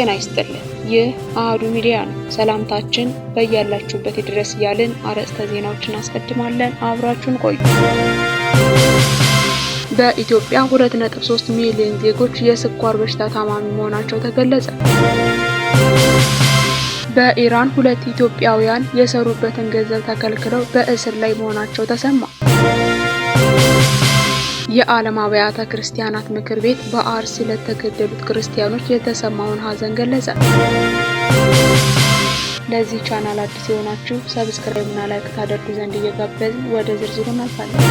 ጤና ይስጥልን። ይህ አሃዱ ሚዲያ ነው። ሰላምታችን በያላችሁበት ይድረስ እያልን አርዕስተ ዜናዎችን አስቀድማለን። አብራችሁን ቆዩ። በኢትዮጵያ 2.3 ሚሊዮን ዜጎች የስኳር በሽታ ታማሚ መሆናቸው ተገለጸ። በኢራን 2 ኢትዮጵያውያን የሰሩበትን ገንዘብ ተከልክለው በእስር ላይ መሆናቸው ተሰማ። የዓለም አብያተ ክርስቲያናት ምክር ቤት በአርሲ ለተገደሉት ክርስቲያኖች የተሰማውን ሐዘን ገለጸ። ለዚህ ቻናል አዲስ የሆናችሁ ሰብስክራይብ እና ላይክ ታደርጉ ዘንድ እየጋበዝን ወደ ዝርዝሩ እናልፋለን።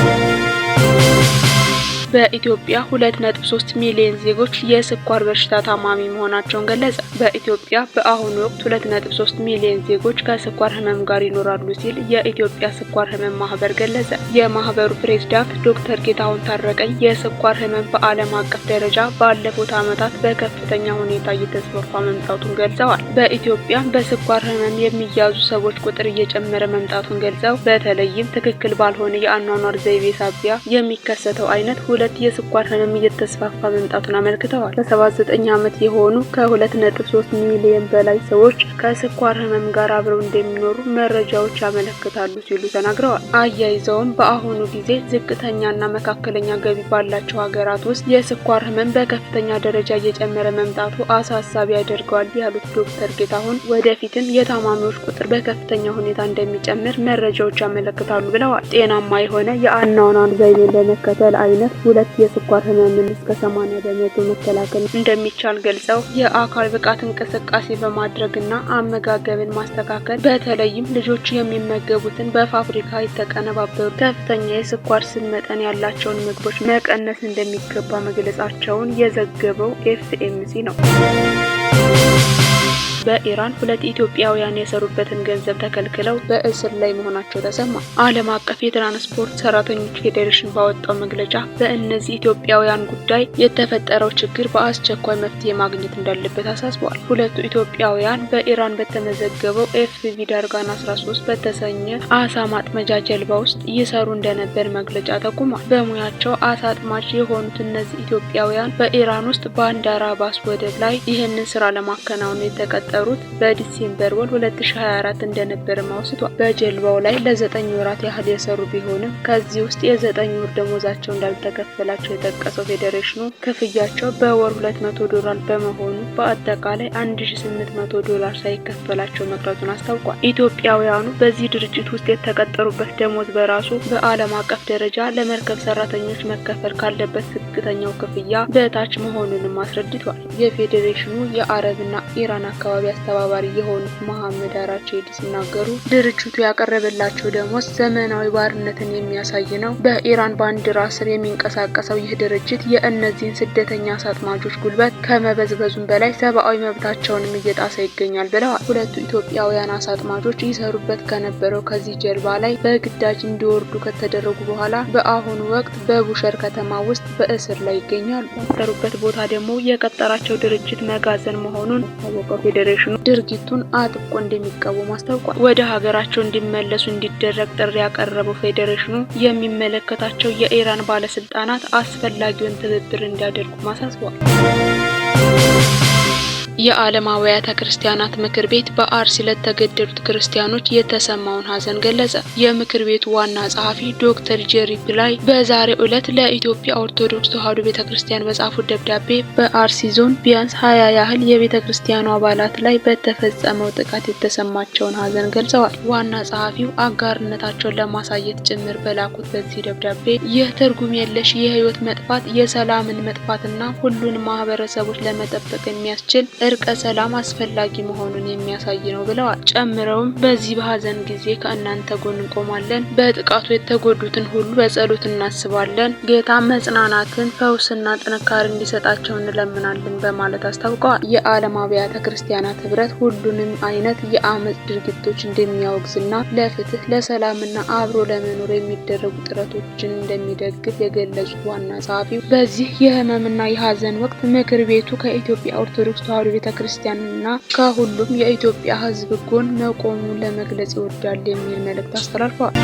በኢትዮጵያ 2.3 ሚሊዮን ዜጎች የስኳር በሽታ ታማሚ መሆናቸውን ገለጸ። በኢትዮጵያ በአሁኑ ወቅት 2.3 ሚሊዮን ዜጎች ከስኳር ህመም ጋር ይኖራሉ ሲል የኢትዮጵያ ስኳር ህመም ማህበር ገለጸ። የማህበሩ ፕሬዝዳንት ዶክተር ጌታሁን ታረቀኝ የስኳር ህመም በዓለም አቀፍ ደረጃ ባለፉት ዓመታት በከፍተኛ ሁኔታ እየተስፋፋ መምጣቱን ገልጸዋል። በኢትዮጵያ በስኳር ህመም የሚያዙ ሰዎች ቁጥር እየጨመረ መምጣቱን ገልጸው በተለይም ትክክል ባልሆነ የአኗኗር ዘይቤ ሳቢያ የሚከሰተው አይነት ሁለት የስኳር ህመም እየተስፋፋ መምጣቱን አመልክተዋል። ከ79 ዓመት የሆኑ ከ2.3 ሚሊዮን በላይ ሰዎች ከስኳር ህመም ጋር አብረው እንደሚኖሩ መረጃዎች ያመለክታሉ ሲሉ ተናግረዋል። አያይዘውም በአሁኑ ጊዜ ዝቅተኛና መካከለኛ ገቢ ባላቸው ሀገራት ውስጥ የስኳር ህመም በከፍተኛ ደረጃ እየጨመረ መምጣቱ አሳሳቢ ያደርገዋል ያሉት ዶክተር ጌታሁን ወደፊትም የታማሚዎች ቁጥር በከፍተኛ ሁኔታ እንደሚጨምር መረጃዎች ያመለክታሉ ብለዋል። ጤናማ የሆነ የአኗኗር ዘይቤን በመከተል አይነት ሁለት የስኳር ህመምን እስከ 80% መከላከል እንደሚቻል ገልጸው የአካል ብቃት እንቅስቃሴ በማድረግና አመጋገብን ማስተካከል በተለይም ልጆች የሚመገቡትን በፋብሪካ የተቀነባበሩ ከፍተኛ የስኳር ስብ መጠን ያላቸውን ምግቦች መቀነስ እንደሚገባ መግለጻቸውን የዘገበው ኤፍኤምሲ ነው። በኢራን 2 ኢትዮጵያውያን የሰሩበትን ገንዘብ ተከልክለው በእስር ላይ መሆናቸው ተሰማ። ዓለም አቀፍ የትራንስፖርት ሰራተኞች ፌዴሬሽን ባወጣው መግለጫ በእነዚህ ኢትዮጵያውያን ጉዳይ የተፈጠረው ችግር በአስቸኳይ መፍትሄ ማግኘት እንዳለበት አሳስበዋል። 2 ኢትዮጵያውያን በኢራን በተመዘገበው ኤፍቪ ዳርጋን 13 በተሰኘ አሳ ማጥመጃ ጀልባ ውስጥ ይሰሩ እንደነበር መግለጫ ጠቁሟል። በሙያቸው አሳ አጥማጅ የሆኑት እነዚህ ኢትዮጵያውያን በኢራን ውስጥ ባንዳር አባስ ወደብ ላይ ይህንን ስራ ለማከናወን የተቀጠሩት በዲሴምበር ወር 2024 እንደነበር ማውስቷል። በጀልባው ላይ ለ9 ወራት ያህል የሰሩ ቢሆንም ከዚህ ውስጥ የ9 ወር ደሞዛቸው እንዳልተከፈላቸው የጠቀሰው ፌዴሬሽኑ ክፍያቸው በወር $200 በመሆኑ በአጠቃላይ $1800 ሳይከፈላቸው መቅረቱን አስታውቋል። ኢትዮጵያውያኑ በዚህ ድርጅት ውስጥ የተቀጠሩበት ደሞዝ በራሱ በዓለም አቀፍ ደረጃ ለመርከብ ሰራተኞች መከፈል ካለበት ዝቅተኛው ክፍያ በታች መሆኑንም አስረድቷል። የፌዴሬሽኑ የአረብና ኢራን አካባቢ አስተባባሪ የሆኑት መሐመድ አራቼዲ ሲናገሩ ድርጅቱ ያቀረበላቸው ደሞዝ ዘመናዊ ባርነትን የሚያሳይ ነው። በኢራን ባንዲራ ስር የሚንቀሳቀሰው ይህ ድርጅት የእነዚህን ስደተኛ አሳ አጥማጆች ጉልበት ከመበዝበዙም በላይ ሰብአዊ መብታቸውንም እየጣሰ ይገኛል ብለዋል። 2 ኢትዮጵያውያን አሳ አጥማጆች ይሰሩበት ከነበረው ከዚህ ጀልባ ላይ በግዳጅ እንዲወርዱ ከተደረጉ በኋላ በአሁኑ ወቅት በቡሸር ከተማ ውስጥ በእስር ላይ ይገኛሉ። የሰሩበት ቦታ ደግሞ የቀጠራቸው ድርጅት መጋዘን መሆኑን ታወቀው ፌዴሬሽኑ ድርጊቱን አጥብቆ እንደሚቃወም አስታውቋል። ወደ ሀገራቸው እንዲመለሱ እንዲደረግ ጥሪ ያቀረበው ፌዴሬሽኑ የሚመለከታቸው የኢራን ባለስልጣናት አስፈላጊውን ትብብር እንዲያደርጉ አሳስቧል። የዓለም አብያተ ክርስቲያናት ምክር ቤት በአርሲ ለተገደሉት ክርስቲያኖች የተሰማውን ሐዘን ገለጸ። የምክር ቤቱ ዋና ጸሐፊ ዶክተር ጄሪ ፒላይ በዛሬው ዕለት ለኢትዮጵያ ኦርቶዶክስ ተዋሕዶ ቤተክርስቲያን በጻፉት ደብዳቤ በአርሲ ዞን ቢያንስ 20 ያህል የቤተክርስቲያኑ አባላት ላይ በተፈጸመው ጥቃት የተሰማቸውን ሐዘን ገልጸዋል። ዋና ጸሐፊው አጋርነታቸውን ለማሳየት ጭምር በላኩት በዚህ ደብዳቤ ይህ ትርጉም የለሽ የህይወት መጥፋት የሰላምን መጥፋትና ሁሉንም ማህበረሰቦች ለመጠበቅ የሚያስችል እርቀ ሰላም አስፈላጊ መሆኑን የሚያሳይ ነው ብለዋል። ጨምረውም በዚህ በሐዘን ጊዜ ከእናንተ ጎን እንቆማለን፣ በጥቃቱ የተጎዱትን ሁሉ በጸሎት እናስባለን፣ ጌታ መጽናናትን፣ ፈውስና ጥንካሬ እንዲሰጣቸው እንለምናለን በማለት አስታውቀዋል። የዓለም አብያተ ክርስቲያናት ህብረት ሁሉንም አይነት የአመጽ ድርጊቶች እንደሚያወግዝና ለፍትህ ለሰላምና አብሮ ለመኖር የሚደረጉ ጥረቶችን እንደሚደግፍ የገለጹት ዋና ጸሐፊው በዚህ የህመምና የሐዘን ወቅት ምክር ቤቱ ከኢትዮጵያ ኦርቶዶክስ ተዋሕዶ ቤተክርስቲያንና ከሁሉም የኢትዮጵያ ህዝብ ጎን መቆሙን ለመግለጽ ይወዳል የሚል መልእክት አስተላልፈዋል።